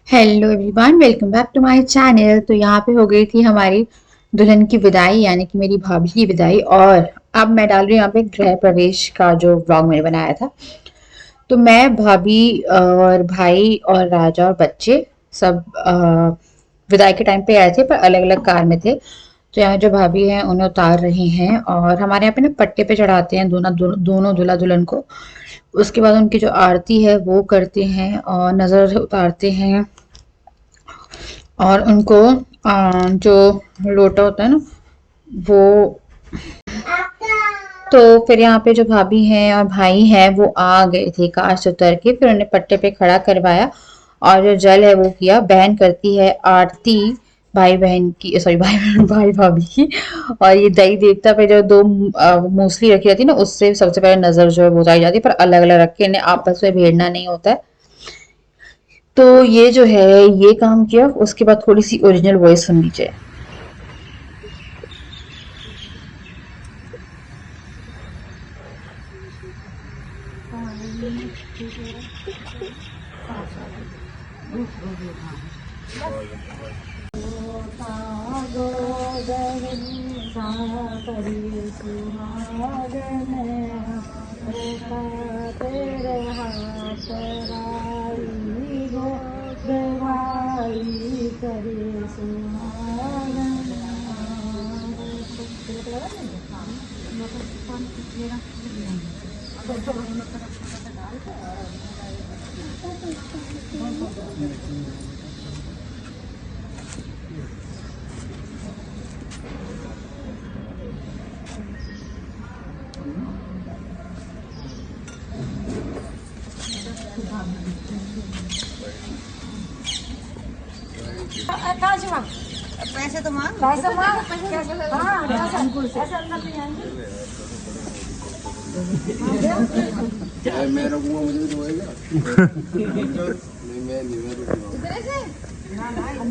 Hello everyone, welcome back to my channel. तो यहाँ पे हो गई थी हमारी दुल्हन की विदाई, यानी कि मेरी भाभी की विदाई। और अब मैं डाल रही हूँ यहाँ पे गृह प्रवेश का जो व्लॉग मैंने बनाया था। तो मैं, भाभी और भाई और राजा और बच्चे सब विदाई के टाइम पे आए थे, पर अलग अलग कार में थे। तो यहाँ जो भाभी हैं उन्हें उतार रही हैं, और हमारे यहाँ पे ना पट्टे पे चढ़ाते हैं दोनों दूल्हा दुल्हन को। उसके बाद उनकी जो आरती है वो करते हैं और नजर उतारते हैं। और उनको जो लोटा होता है ना वो, तो फिर यहाँ पे जो भाभी हैं और भाई हैं वो आ गए थे कार से उतर के, फिर उन्हें पट्टे पे खड़ा करवाया और जो जल है वो किया। बहन करती है आरती भाई बहन की, सॉरी भाई भाई भाभी की। और ये दही देवता पे जो दो मूसली रखी जाती है ना, उससे सबसे पहले नजर जो है वो उतारी जाती है, पर अलग अलग रख के इन्हें आपस में भेड़ना नहीं होता है। तो ये जो है ये काम किया। उसके बाद थोड़ी सी ओरिजिनल वॉइस सुन लीजिए। पैसे तो मांग, पैसे मांग, हाँ ऐसा अंदर नहीं आएंगे। मैं रखूंगा, मुझे भी दोएगा। नहीं मैं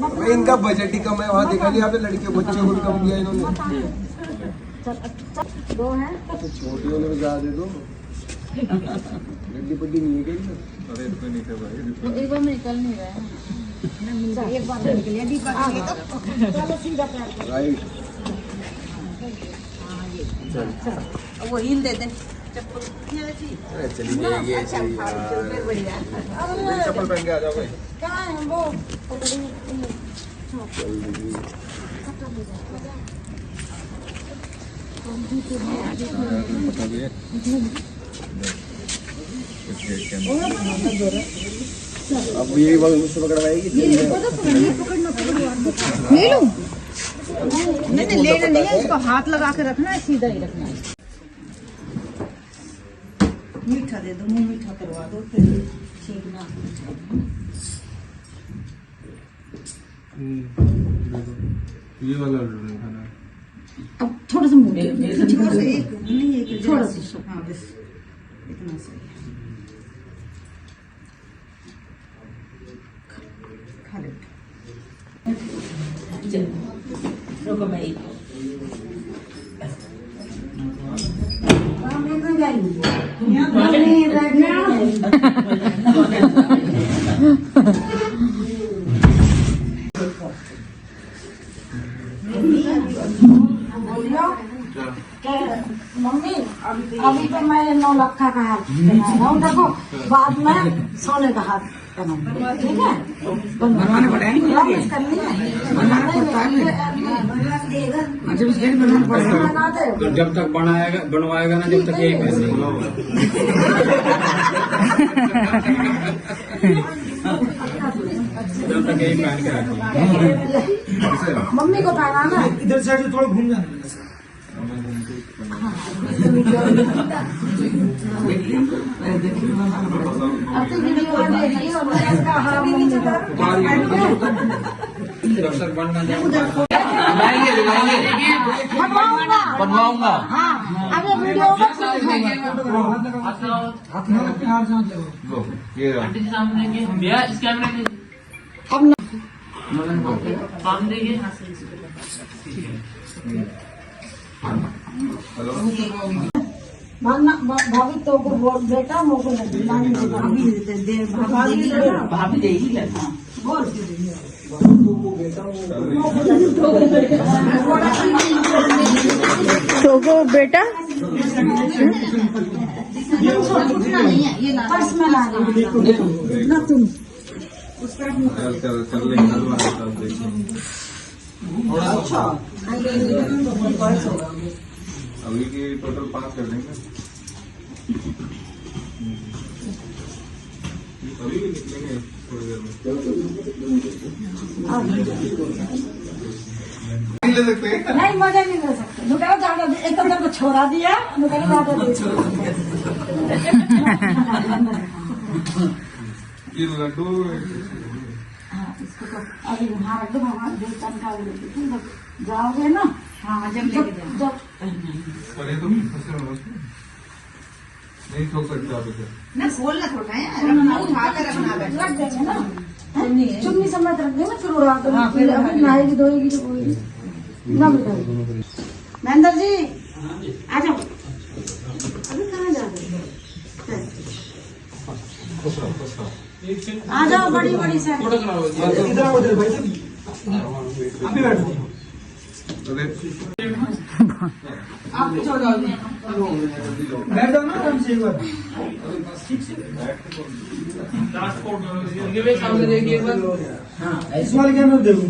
भाई, इनका बजट ही कम है। वहाँ देखा नहीं आपने, लड़के बच्चे को भी कम दिया इन्होंने। दो हैं तो छोटी वाले में ज्यादा दे दो। गड्डी पड्डी नहीं है क्या? अरे इसमें नहीं है भाई, एक बार में निकल नहीं रहे हैं। एक बार में निकल गया दीपक के तो चलो सीधा पैर राइट। चल वो हील दे दे चप्पल। अरे चलिए ये सही यार। चप्पल पहन के आ जाओ भाई। कहाँ है वो अब यही बात मुझसे पकड़वाएगी। ले लो। नहीं लेना नहीं है, इसको हाथ लगा के रखना है, सीधा ही रखना है। मीठा दे दो, मुंह मीठा करवा दो, फिर छींकना। ये वाला खाना। अब थोड़ा सा मुंह थोड़ा सा, एक नहीं एक थोड़ा सा, हाँ बस इतना सही है। खा ले रुको भाई। मम्मी अभी तो मैं 9 लाख का हाथ बनाया हूँ, देखो बाद में सोने का हाथ बनाऊंगा, ठीक है? बनवाना पड़ेगा, करनी है, बनाना पड़ता है, बना दे। तो जब तक बनवाएगा ना, जब तक यही पहनेगा। जब तक यही पहन के रखेगा। मम्मी को पहनाना है। इधर साइड से थोड़ा घूम जाना। अब तो वीडियो देखिए और मैं इसका हाँ मम्मी का जब तक बनना बनवाऊंगा। हाँ अरे वीडियो में भैया इस कैमरे में अब सामने देखिए। भाभी तो बेटा मोको भाभी दे भाभी दे ही लेना। बोल टोगो बेटा पर्स में ला ना तुम कर लेंगे दोबारा तब देखेंगे। अभी की टोटल 5 कर देंगे। अभी भी निकलेंगे थोड़ी देर में। ले सकते हैं। नहीं मजा नहीं ले सकते दुकान ज्यादा एक तो को छोड़ा दिया दुकान ज्यादा दे ये लड्डू हाँ इसको तो अभी वहाँ रख दो भगवान देवता का जाओगे ना हाँ जब जब पर ये तो नहीं ठोक सकते आप इसे। ना खोलना थोड़ा है उठा कर रखना रख देंगे ना चुन्नी समेत रख देंगे फिर उड़ा दो अभी नहाएगी धोएगी तो होएगी ना बेटा महेंद्र जी आ जाओ अभी कहाँ जा रहे आ जाओ बड़ी बड़ी से आप छोड़ जाओ बैठ जाओ ना आराम से एक बार। सामने देखिए एक बार। इस वाले कैमरे में देखो।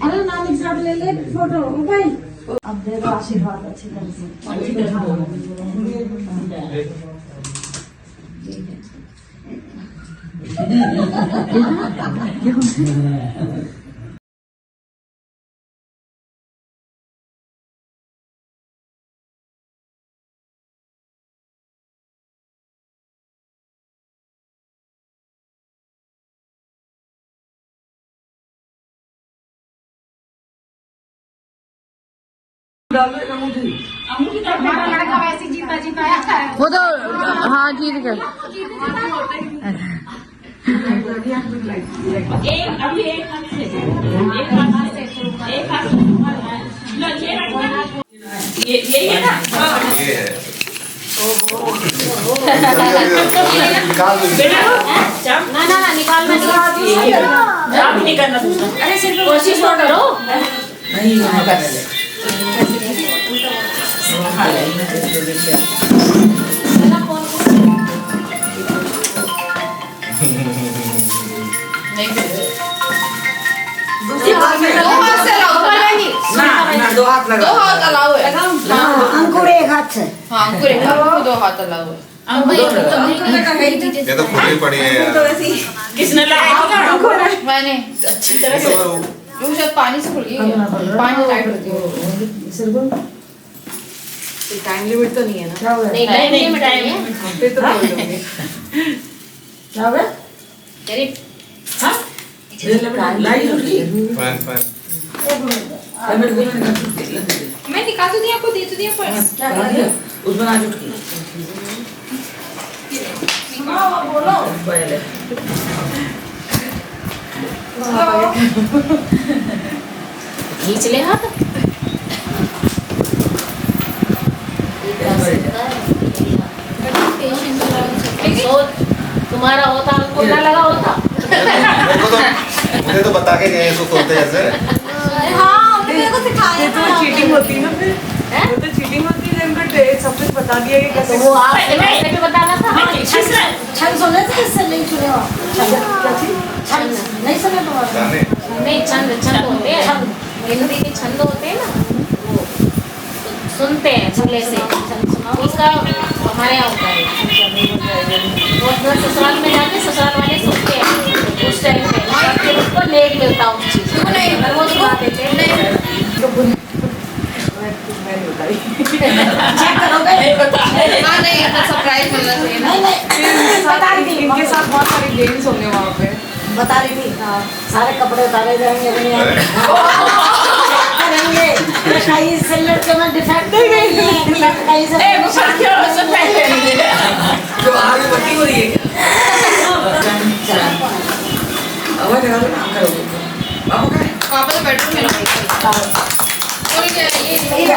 अरे नानी साहब ले ले फोटो भाई अब दे दो आशीर्वाद अच्छी तरह से हमारा लड़का वैसे जीता जीता आया है। वो तो हाँ जीत गए। एक अभी एक हाथ से एक हाथ से एक हाथ लो ये है ना ये है। बेटा ना निकालना आप नहीं करना दूसरा अरे सिर्फ कोशिश तो करो नहीं बस दो हाथ लगाओ अंकुर एक हाथ से हाँ अंकुर एक हाथ दो हाथ लगाओ ये तो खुली पड़ी है यार। किसने लगाया मैंने अच्छी तरह से वो शायद पानी से खुल गई पानी टाइट होती है टाइम लिमिट तो नहीं है ना नहीं टाइम फिर तो बोल दोगे क्या हुआ तेरी हाँ फैन फैन मैं निकाल तो दिया आपको दे तो दिया पर्स क्या कर दिया उसमें आज उठ बोलो खींच ले हाथ तुम्हारा होता हमको ना लगा होता मुझे तो बता के गए इसको खोलते जैसे। हाँ मेरे को सिखाया तो चीटिंग होती है ना फिर वो तो चीटिंग होती है इनको सब कुछ बता दिया कि कैसे वो आप ऐसे भी बताना था छन सुने थे इससे नहीं सुने हो छन नहीं सुने तो जाने नहीं छंद होते हैं हिंदी के छंद होते हैं ना वो सुनते हैं भले से इसका हमारे यहाँ होता है वो अपना ससुराल में जाते ससुराल वाले सुनते हैं उस टाइम पे फिर उसको लेट लेता उस चीज को वो सुना देते हैं चेक करोगे हाँ नहीं तो सरप्राइज मिलना चाहिए ना नहीं बता रही थी इनके साथ बहुत सारी गेम्स होंगे वहाँ पे बता रही थी सारे कपड़े उतारे जाएंगे करेंगे कहीं से लड़के में डिफेक्ट नहीं कहीं से जो आगे बटी हो रही है आवाज लगा दो ना करोगे बाबू का तो बेडरूम में कोई क्या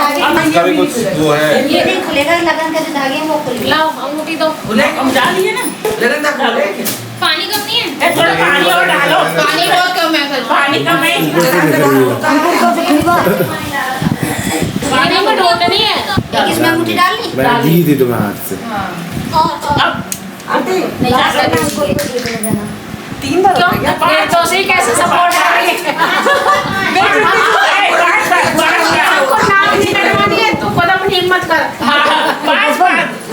है ये इसका भी कुछ वो है ये नहीं खुलेगा, लगन का जो धागे हैं वो खुलेगा। लाओ अंगूठी दो। हम डाल दिए ना लगन तक डालो पानी कम नहीं है? थोड़ा पानी और डालो पानी बहुत कम है सच में। पानी कम है पानी में ढूंढनी है। इसमें अंगूठी डालनी। मैंने दी थी तुम्हें हाथ से आते नहीं तीन बार क्यों? ये तो सही कैसे सपोर्ट कर रही है? तू कदम ठीक मत कर।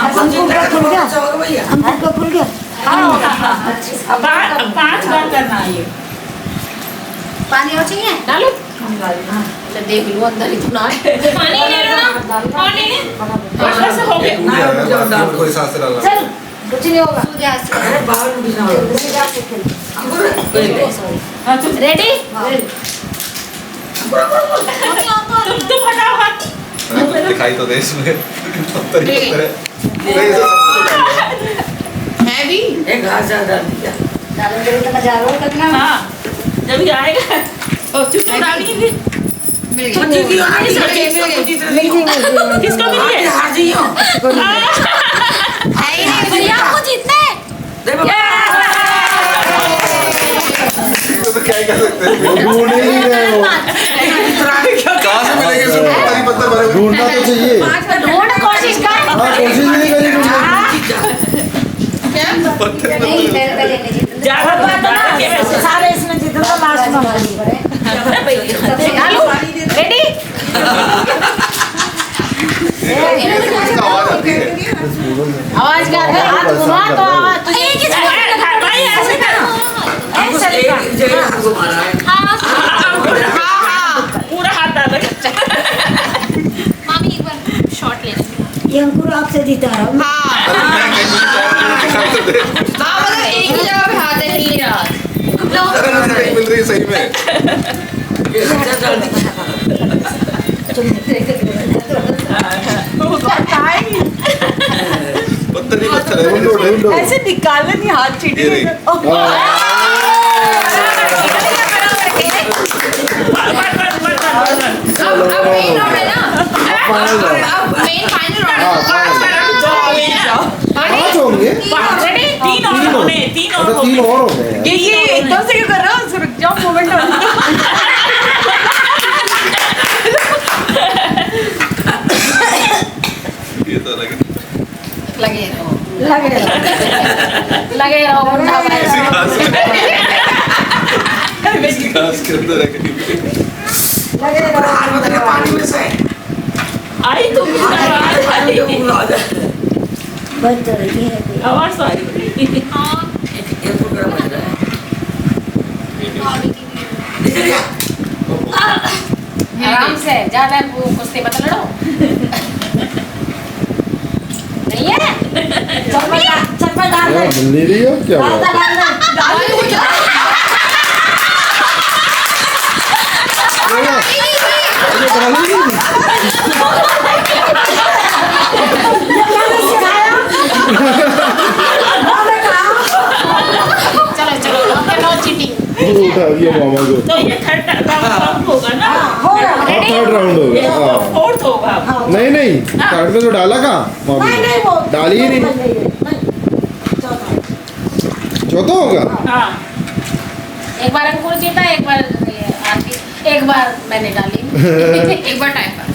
अंकुर का खुल गया। पांच बार करना है ये पानी और चाहिए? डालो। अच्छा देख लो अंदर इतना है। पानी ले लो ना। पानी ले। बस हो गया कोई सांस से डालना चल कुछ नहीं होगा। रेडी? तुम हटाओ हाथ दिखाई तो दे इसमें है भी एक घास ज्यादा डाल दिया डालेंगे तो मजा आएगा करना। हाँ जब ये आएगा और चुटकी डालेंगे मिल गई किसको मिल गया हार जियो भैया को जीतने। तो क्या ही कर सकते हैं ढूंढ ही नहीं रहे हो कहाँ से मिलेंगे सिर्फ पत्थर ही पत्थर भरे ढूंढना तो चाहिए ढूंढ कोशिश कर। हाँ कोशिश भी नहीं करी ढूंढने नहीं पहले ज्यादा सारे इसमें जितना लास्ट में डालो। रेडी? आवाज आती है आवाज क्या है? हाथ घुमा तो आवाज तुझे भाई ऐसे करो पूरा हाथ डालो मामी एक बार शॉट ले। ये अंकुर आपसे जीता रहा हूँ। हाँ मतलब एक ही जगह पे हाथ है नहीं रहा। मिल रही है सही में पत्थर ही पत्थर है ढूंढो ऐसे निकालना नहीं हाथ ये चीटी रही अब मेन राउंड है ना। अब मेन फाइनल राउंड पाँच होंगे रेडी? तीन और होने तीन और अच्छा तीन और हो गए ये एकदम से क्यों कर रहा हूँ रुक जाओ मोमेंट ये तो लगे लगे लगे रहो मुंडा भाई। किसी घास के अंदर है कहीं आई तुम बच रही है आवाज तो आई आराम से ज्यादा कुश्ती मत लड़ो। नहीं है? चप्पल डाल दे। ले रही हो क्या डाल दे, डाल दे। चलो चलो नो चीटिंग। उठा दिया मामा को तो ये थर्ड राउंड होगा ना हो रहा है। थर्ड राउंड हो गया हाँ। फोर्थ होगा नहीं नहीं थर्ड में तो डाला कहाँ मामी नहीं ने? नहीं वो डाली ही नहीं चौथा होगा हाँ एक बार अंकुर जीता एक बार ये आरती एक बार मैंने डाली। एक बार टाइम पास।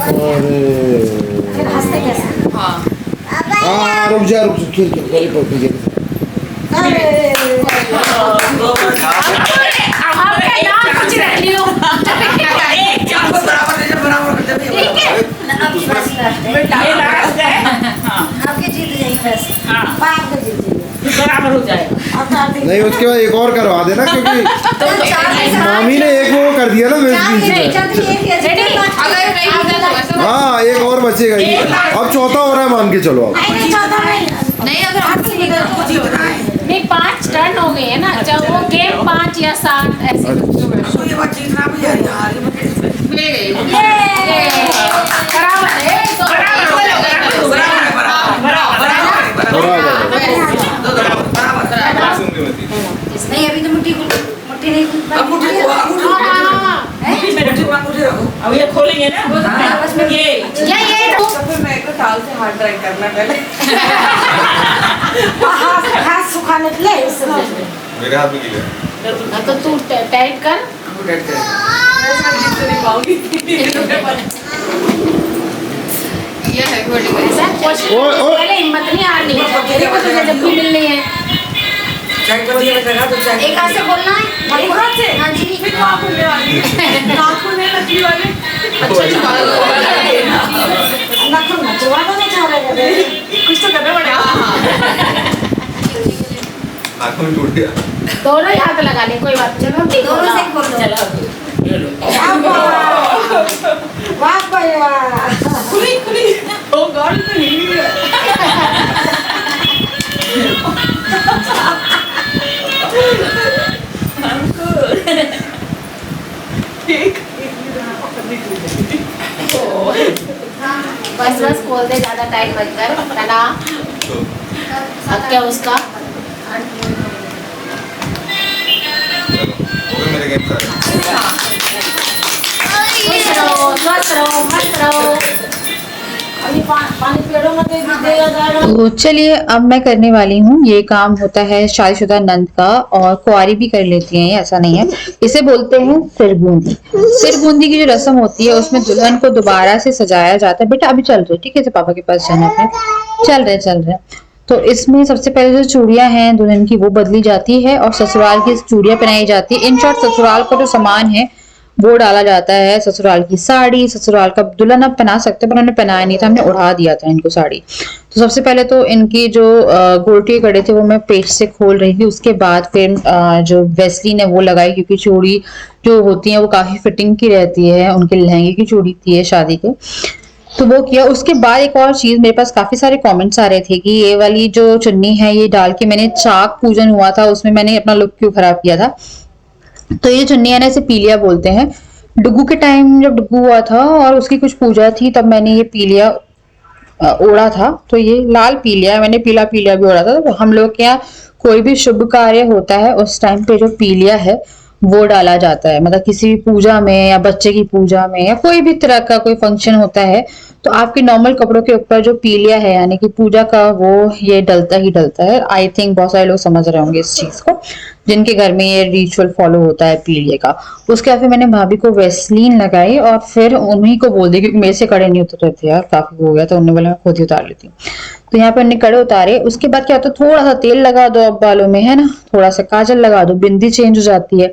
अरे फिर हंसते कैसे? हाँ हाँ रुक जा खेल अरे आपका नाम कुछ रख लियो। ठीक है ना, अब बस लास्ट है। ये लास्ट है हाँ आपके जीत जाएंगे बस। हाँ आपके जीत जाएंगे। बराबर हो जाएगा अब तो आप नहीं उसके बाद एक और करवा देना क्योंकि मामी ने एक वो कर दिया ना मेरे बीच में रेडी? अगर नहीं होता तो ऐसा हाँ एक और बचेगा ही अब चौथा हो रहा है मान के चलो अब नहीं अगर आपसे नहीं 5 टर्न हो गए है ना। जब वो गेम 5 या 7 ऐसे मिल गई बराबर है। तो नहीं अभी तो मुट्ठी अंगूठी नहीं अंगूठी को अंगूठी रखो। अब ये खोलेंगे ना ये तो फिर मेरे को ताल से हाथ ड्राई करना पहले। हाथ सुखाने के लिए इस समय मेरे हाथ में गीला है। तो तू टाइट कर। मैं जीत तो नहीं पाऊंगी। ये है बड़ी ऐसा कोशिश पहले हिम्मत नहीं हारनी। तेरे को तुझे जब भी मिलनी है चेक कर दिया जगह तो चेक। एक हाथ से बोलना है एक हाथ से? हाँ जी फिर नाक खुलने वाली है। नाक खुलने नकली वाले। नाखून नचवा तो नहीं चाह रहे कुछ तो करना पड़ेगा। आँखों में टूट गया। दोनों ही हाथ लगा ले कोई बात नहीं। चलो ठीक दोनों से बोल दो। चलो वाह भाई वाह खुली खुली। ओ गॉड तो हिल गया। बस बस खोल दे, ज्यादा टाइट मत कर। तना तो अब क्या उसका चलो हो गए मेरे गेम सारे। खुश रहो, स्वस्थ रहो, मस्त रहो। अभी पानी पेड़ों में देगा जाएगा। तो चलिए अब मैं करने वाली हूँ। ये काम होता है शादीशुदा नंद का, और कुंवारी भी कर लेती हैं, ऐसा नहीं है। इसे बोलते हैं सिर बूंदी। सिर बूंदी की जो रस्म होती है उसमें दुल्हन को दोबारा से सजाया जाता है। बेटा अभी चल रहे ठीक है, तो पापा के पास जाना है। चल रहे तो इसमें सबसे पहले जो चूड़ियां हैं दुल्हन की वो बदली जाती है, और ससुराल की चूड़ियां पहनाई जाती है। इन शॉर्ट ससुराल का जो सामान है वो डाला जाता है। ससुराल की साड़ी, ससुराल का दुल्हन अब पहना सकते, पर उन्होंने पहनाया नहीं था, हमने उड़ा दिया था इनको साड़ी। तो सबसे पहले तो इनकी जो गोटी कड़े थे वो मैं पेस्ट से खोल रही थी। उसके बाद फिर जो वेस्लिन है वो लगाई, क्योंकि चूड़ी जो होती है वो काफी फिटिंग की रहती है। उनके लहंगे की चूड़ी थी ये शादी के, तो वो किया। उसके बाद एक और चीज, मेरे पास काफी सारे कमेंट्स आ रहे थे कि ये वाली जो चुन्नी है ये डाल के मैंने चाक पूजन हुआ था उसमें मैंने अपना लुक क्यों खराब किया था। तो ये चुन्नी है ना, इसे पीलिया बोलते हैं। डुग्गू के टाइम जब डुग्गू हुआ था और उसकी कुछ पूजा थी तब मैंने ये पीलिया ओढ़ा था। तो ये लाल पीलिया, मैंने पीला पीलिया भी ओढ़ा था। तो हम लोग के यहाँ कोई भी शुभ कार्य होता है उस टाइम पे जो पीलिया है वो डाला जाता है। मतलब किसी भी पूजा में या बच्चे की पूजा में या कोई भी तरह का कोई फंक्शन होता है तो आपके नॉर्मल कपड़ों के ऊपर जो पीलिया है यानी कि पूजा का, वो ये डलता ही डलता है। आई थिंक बहुत सारे लोग समझ रहे होंगे इस चीज को, जिनके घर में ये रिचुअल फॉलो होता है पीलिए का। उसके बाद फिर मैंने भाभी को वेस्लीन लगाई और फिर उन्हीं को बोल दी, क्योंकि मेरे से कड़े नहीं उतर रहे थे यार, काफी हो गया था। उन्होंने बोला मैं खुद ही उतार लेती हूँ। तो यहाँ पे उन्हें कड़े उतारे। उसके बाद क्या होता है, थोड़ा सा तेल लगा दो अब बालों में, है ना, थोड़ा सा काजल लगा दो, बिंदी चेंज हो जाती है,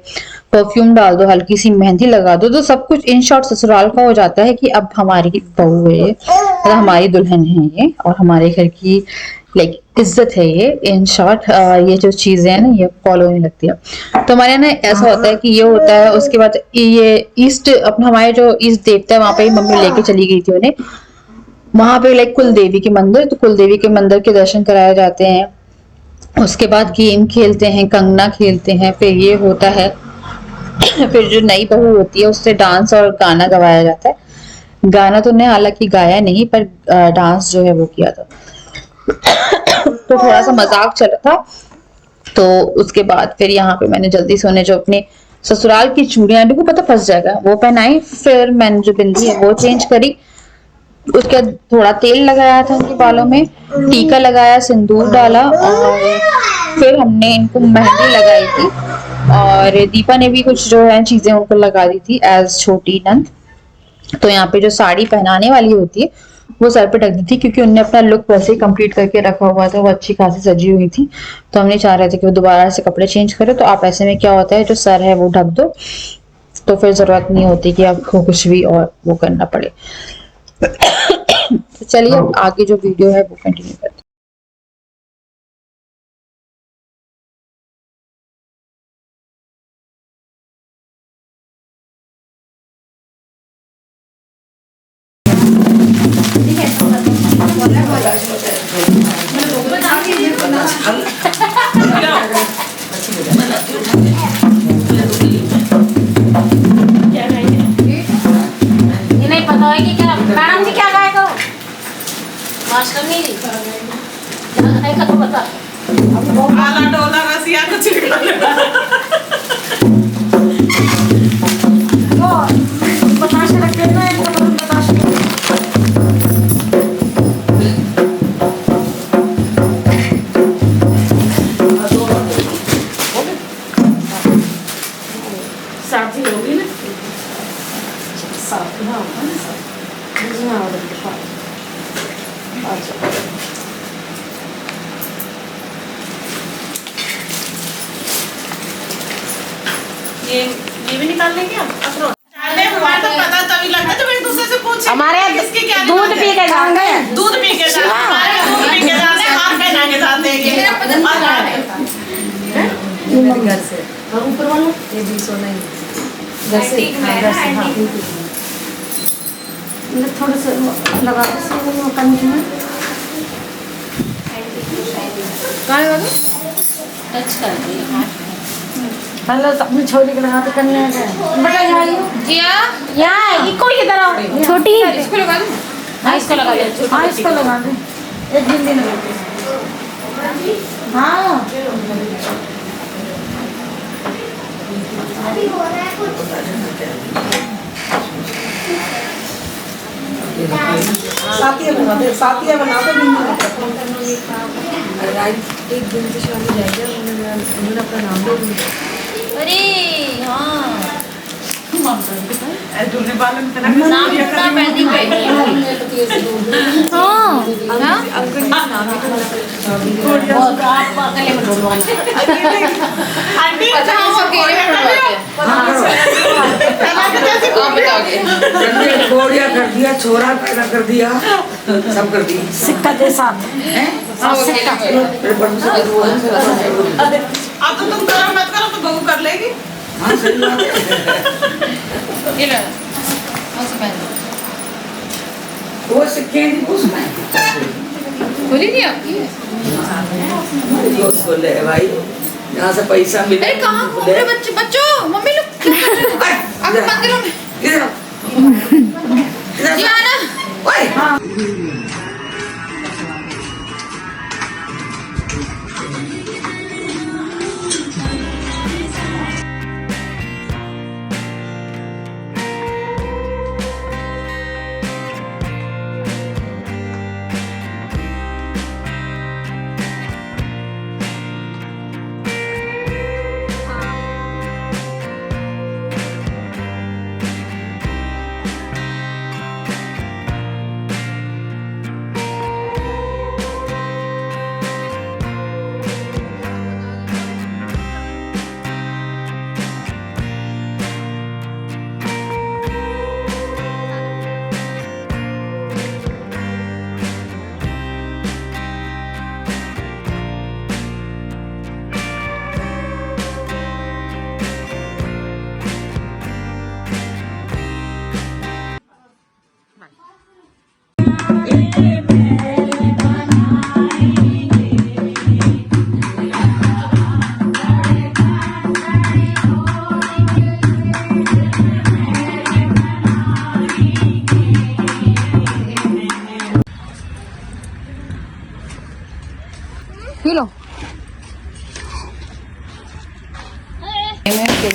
परफ्यूम डाल दो, हल्की सी मेहंदी लगा दो। तो सब कुछ इन शॉर्ट ससुराल का हो जाता है कि अब हमारी बहू है, मतलब हमारी दुल्हन है ये, और हमारे घर की लाइक इज्जत है ये। इन शॉर्ट ये जो चीजें हैं ना ये फॉलो नहीं लगती है। तो हमारे यहाँ ना ऐसा होता है कि ये होता है। उसके बाद ये ईस्ट, अपना हमारे जो ईस्ट देवता है वहां पे मम्मी लेके चली गई थी उन्हें, वहां पे लाइक कुल देवी के मंदिर, तो कुल देवी के मंदिर के दर्शन कराए जाते हैं। उसके बाद गेम खेलते हैं, कंगना खेलते हैं। फिर ये होता है फिर जो नई बहू होती है उससे डांस और गाना गवाया जाता है। गाना तो उन्हें हालांकि गाया नहीं, पर डांस जो है वो किया था। तो थोड़ा सा मजाक चल रहा था। तो उसके बाद फिर यहाँ पे मैंने जल्दी से उन्हें जो अपने ससुराल की चूड़ियां, को पता फंस जाएगा, वो पहनाई। फिर मैंने जो बिंदी है वो चेंज करी। उसके बाद थोड़ा तेल लगाया था उनके बालों में, टीका लगाया, सिंदूर डाला, और फिर हमने इनको मेहंदी लगाई थी। और दीपा ने भी कुछ जो है चीजें उनको लगा दी थी एज छोटी नंद। तो यहाँ पे जो साड़ी पहनाने वाली होती है वो सर पे ढक दी थी, क्योंकि उनने अपना लुक वैसे ही कंप्लीट करके रखा हुआ था, वो अच्छी खासी सजी हुई थी। तो हम नहीं चाह रहे थे कि वो दोबारा से कपड़े चेंज करे। तो आप ऐसे में क्या होता है, जो सर है वो ढक दो, तो फिर जरूरत नहीं होती कि आपको कुछ भी और वो करना पड़े। तो चलिए अब आगे जो वीडियो है वो कंटिन्यू करते हैं। ये नहीं पता है कि क्या मैडम जी क्या गाएगा मास्टर नहीं जी नहीं का तो बता आला डोला रसिया कुछ बताशे रखते हैं ना, एक कटोरी बताशे। साथी होगी ना, साथ ना होगा ना, साथ मुझे आदत है। अच्छा ये भी निकाल लेंगे अखरोट। हमारे तो पता तभी लगता जब एक दूसरे से पूछे हमारे इसकी क्या दूध पी के जाएंगे, दूध पी के जाते हैं, हमारे दूध पी के जाते हैं, हाथ पहना के जाते हैं घर से और ऊपर वाला ये भी सोना ही घर से थोड़ा सा लगा कंच में टच कर दिए हाथ। पहले तो अपनी छोटी के हाथ करने का बेटा यहाँ जिया यहाँ इको इधर आओ, छोटी इसको लगा दूं? हाँ इसको लगा दे, हाँ इसको लगा दे, एक गिल्ली लगा दे। हाँ साथिया बना दे एक दिन से शादी जाएगा, उन्होंने अपना नाम दे दिया। अरे हाँ दूल्हे वाले में नाम पूरा पेंडिंग पे हाँ अंकल का नाम है बहुत आप अकेले में ढूंढवाना। आंटी अच्छा हम अकेले में ढूंढवाते हैं आप बताओगे गोड़िया कर दिया, छोरा पैदा कर दिया, सब कर दिया। सिक्का दे साथ हाँ वो अकेले में अब तो तुम करो मत करो तो बहू कर लेगी। हाँ सही बात है। ये लो ऐसे पहन लो वो सिक्के नहीं उसमें खोली नहीं आपकी दोस्त बोले है भाई, यहाँ से पैसा मिले। अरे कहाँ घूम रहे बच्चे बच्चों मम्मी लोग क्या कर रहे हो? आप मंदिरों में इधर जी आना ओए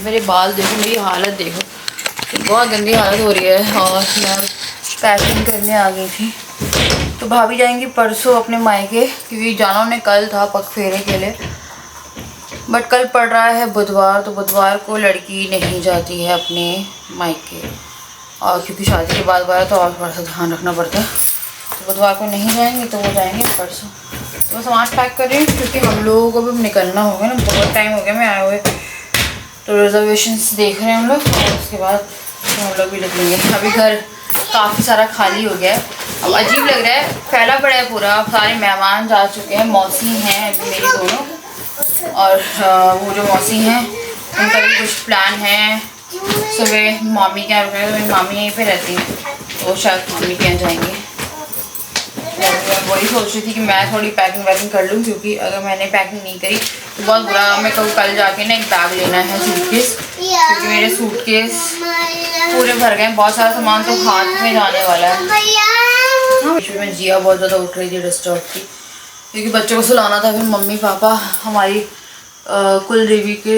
मेरे बाल देखो, मेरी हालत देखो, बहुत गंदी हालत हो रही है। और मैं पैकिंग करने आ गई थी, तो भाभी जाएंगी परसों अपने मायके, क्योंकि जाना उन्हें कल था पग फेरे के लिए। बट कल पड़ रहा है बुधवार, तो बुधवार को लड़की नहीं जाती है अपने मायके, और क्योंकि शादी के बाद बार तो और बड़ा ध्यान रखना पड़ता है, तो बुधवार को नहीं जाएंगे, तो वो जाएंगे परसों। तो सामान पैक कर रही हूँ, क्योंकि हम लोगों को भी निकलना होगा ना, बहुत टाइम हो गया मैं आए हुए। तो रिजर्वेशंस देख रहे हैं हम लोग, और उसके बाद तो हम लोग भी निकलेंगे। अभी घर काफ़ी सारा खाली हो गया है, अब अजीब लग रहा है, फैला पड़ा है पूरा। सारे मेहमान जा चुके हैं, मौसी हैं अभी मेरी दोनों, और वो जो मौसी हैं उनका भी कुछ प्लान है। सुबह मामी के यहाँ रुके, तो मेरी मामी यहीं पे रहती है, तो शायद मामी के यहाँ जाएंगे। वही सोच रही थी कि मैं थोड़ी पैकिंग वैकिंग कर लूँ, क्योंकि अगर मैंने पैकिंग नहीं करी तो बहुत बुरा। मैं कल जाके ना एक बैग लेना है सूटकेस, क्योंकि मेरे सूटकेस पूरे भर गए, बहुत सारा सामान तो हाथ में जाने वाला है। बीच में जिया बहुत ज़्यादा उठ रही थी, डिस्टर्ब थी, क्योंकि बच्चों को सुलाना था। फिर मम्मी पापा हमारी कुल देवी के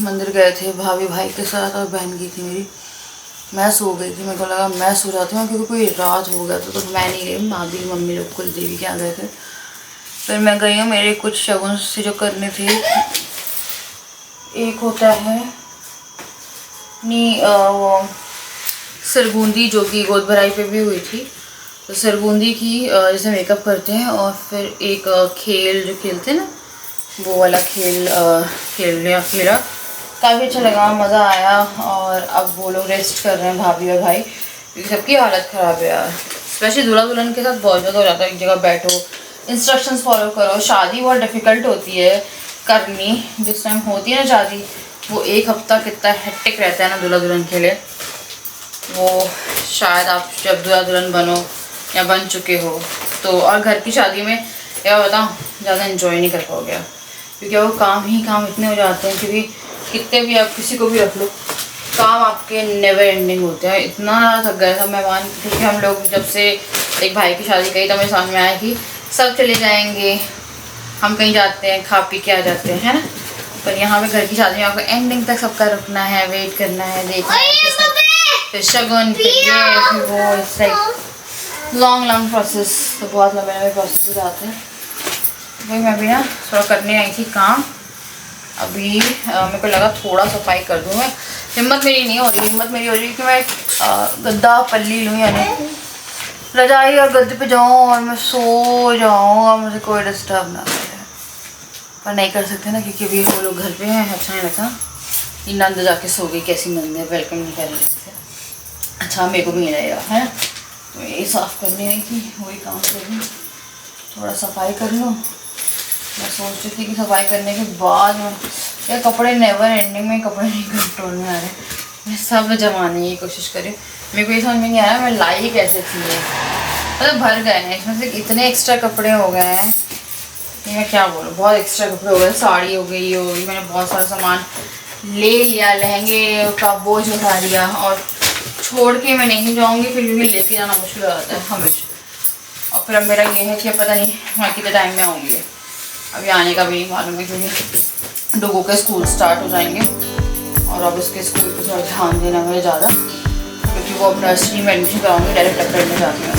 मंदिर गए थे, भाभी भाई के साथ और बहन की थी मेरी। मैं सो गई थी, मेरे को लगा मैं सो जाती हूँ क्योंकि कोई रात हो गया था, तो मैं नहीं गई। भाभी मम्मी लोग कुल देवी के आ गए थे। फिर मैं गई हूँ, मेरे कुछ शगुन से जो करने थे। एक होता है वो सरगूंदी, जो कि गोद भराई पे भी हुई थी, तो सरगूंदी की जैसे मेकअप करते हैं। और फिर एक खेल जो खेलते हैं ना, वो वाला खेल खेला। काफ़ी अच्छा लगा, मज़ा आया। और अब वो लोग रेस्ट कर रहे हैं, भाभी और भाई, क्योंकि सबकी हालत ख़राब है यार। स्पेशली दूल्हा दुल्हन के साथ बहुत ज़्यादा हो जाता है, एक जगह बैठो, इंस्ट्रक्शंस फॉलो करो। शादी बहुत डिफ़िकल्ट होती है करनी, जिस टाइम होती है ना शादी, वो एक हफ्ता कितना हेक्टिक रहता है ना दूल्हा दुल्हन के लिए। वो शायद आप जब दूल्हा दुल्हन बनो या बन चुके हो तो, और घर की शादी में क्या बताऊँ, ज़्यादा इन्जॉय नहीं कर पाओगे आप, क्योंकि वो काम ही काम इतने हो जाते हैं। क्योंकि कितने भी आप किसी को भी रख लो, काम आपके नेवर एंडिंग होते हैं। इतना थक गया था मैं मान, क्योंकि हम लोग जब से एक भाई की शादी गई तो मेरे समझ में आया कि सब चले जाएंगे, हम कहीं जाते हैं खा पी के आ जाते हैं, है ना। पर यहाँ पे घर की शादी में आपको एंडिंग तक सबका रुकना है, वेट करना है, देखना है, फिर शगुन, फिर ये, फिर वो, इट्स लाइक लॉन्ग प्रोसेस। तो बहुत लंबे प्रोसेस हो जाते हैं। भाई मैं भी ना थोड़ा करने आई थी काम। अभी मेरे को लगा थोड़ा सफाई कर दूँ मैं, हिम्मत मेरी नहीं हो रही। हिम्मत मेरी हो रही है कि मैं गद्दा पल्ली लूँ, यानी रजाई और गद्दे पे जाऊँ और मैं सो जाऊँ और मुझे कोई डिस्टर्ब ना करे। पर नहीं कर सकते ना, क्योंकि अभी वो लोग घर पे हैं, अच्छा नहीं लगता। ये नंद जाके सो गई, कैसी नंद है, वेलकम नहीं कर रही है। अच्छा मेरे को भी नहीं रहेगा, है। तो यही साफ़ करनी है कि वही काम कर लूँ, थोड़ा सफाई कर लूँ। मैं सोच रही थी कि सफाई करने के बाद ये कपड़े नेवर एंडिंग में कपड़े नहीं कंट्रोल में आ रहे, मैं सब जमाने की कोशिश करी। मेरे को ये समझ में नहीं आया मैं लाई कैसे थी ये, मतलब भर गए हैं इसमें से, इतने एक्स्ट्रा कपड़े हो गए हैं कि मैं क्या बोलूँ। बहुत एक्स्ट्रा कपड़े हो गए, साड़ी हो गई, ये हो गई, मैंने बहुत सारा सामान ले लिया, लहंगे का बोझ उठा लिया। और छोड़ के मैं नहीं जाऊँगी फिर, क्योंकि लेके जाना मुश्किल हो जाता है हमेशा। और फिर अब मेरा ये है कि पता नहीं मैं कितने टाइम में आऊँगी, अभी आने का भी नहीं मालूम है, क्योंकि लोगों के स्कूल स्टार्ट हो जाएंगे और अब इसके स्कूल पे थोड़ा ध्यान देना मुझे ज़्यादा, क्योंकि वो अब नर्सरी में एडमिशन कराऊंगी, डायरेक्ट अप्रैल में जाती हूँ।